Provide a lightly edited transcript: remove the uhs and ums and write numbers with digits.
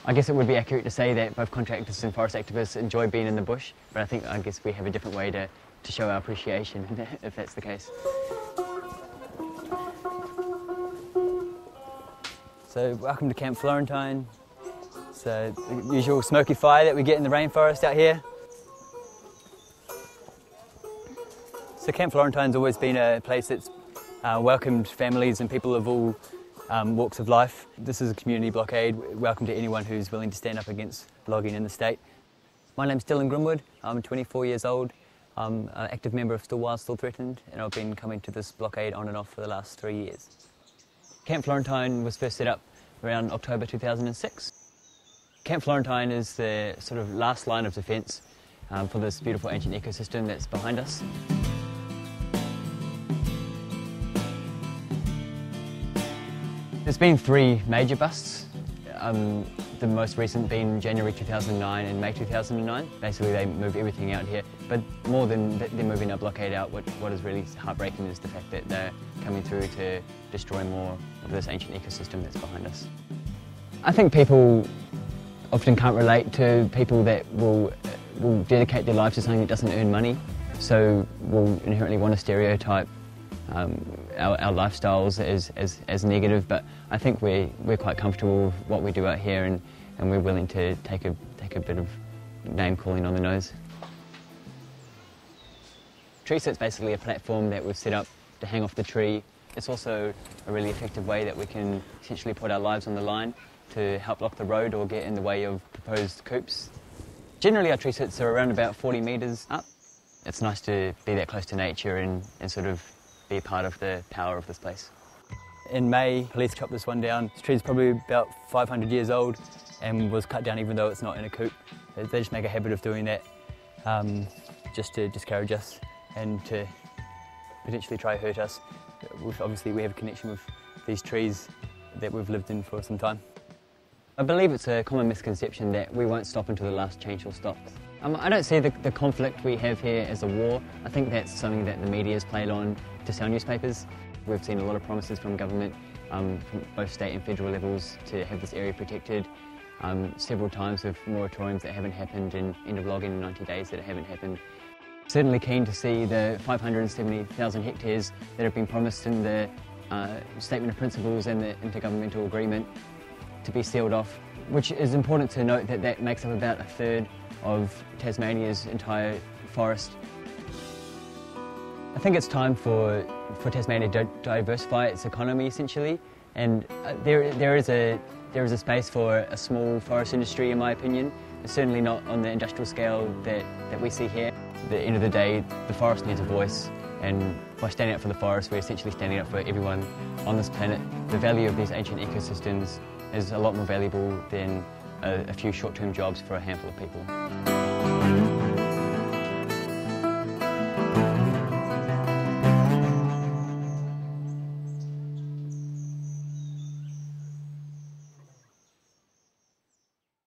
I guess it would be accurate to say that both contractors and forest activists enjoy being in the bush, but I guess we have a different way to show our appreciation, if that's the case. So, welcome to Camp Florentine. It's the usual smoky fire that we get in the rainforest out here. So Camp Florentine's always been a place that's welcomed families and people of all walks of life. This is a community blockade. Welcome to anyone who's willing to stand up against logging in the state. My name's Dylan Grimwood. I'm 24 years old. I'm an active member of Still Wild, Still Threatened, and I've been coming to this blockade on and off for the last 3 years. Camp Florentine was first set up around October 2006. Camp Florentine is the sort of last line of defence for this beautiful ancient ecosystem that's behind us. There's been 3 major busts, the most recent being January 2009 and May 2009. Basically they move everything out here, but more than they're moving our blockade out, what is really heartbreaking is the fact that they're coming through to destroy more of this ancient ecosystem that's behind us. I think people often can't relate to people that will dedicate their lives to something that doesn't earn money, so will inherently want to stereotype our lifestyles as negative, but I think we're quite comfortable with what we do out here, and we're willing to take a bit of name calling on the nose. Tree sit's basically a platform that we've set up to hang off the tree. It's also a really effective way that we can essentially put our lives on the line to help block the road or get in the way of proposed coops. Generally our tree sits are around about 40 metres up. It's nice to be that close to nature and sort of be a part of the power of this place. In May, police chopped this one down. This tree's probably about 500 years old and was cut down even though it's not in a coop. They just make a habit of doing that just to discourage us and to potentially try to hurt us. Obviously we have a connection with these trees that we've lived in for some time. I believe it's a common misconception that we won't stop until the last chainsaw stops. I don't see the conflict we have here as a war. I think that's something that the media has played on to sell newspapers. We've seen a lot of promises from government, from both state and federal levels, to have this area protected. Several times with moratoriums that haven't happened and end of logging in 90 days that haven't happened. Certainly keen to see the 570,000 hectares that have been promised in the Statement of Principles and the Intergovernmental Agreement to be sealed off, which is important to note that makes up about 1/3 of Tasmania's entire forest. I think it's time for Tasmania to diversify its economy essentially, and there is a space for a small forest industry in my opinion. It's certainly not on the industrial scale that we see here. At the end of the day, the forest needs a voice, and by standing up for the forest, we're essentially standing up for everyone on this planet. The value of these ancient ecosystems is a lot more valuable than a few short-term jobs for a handful of people.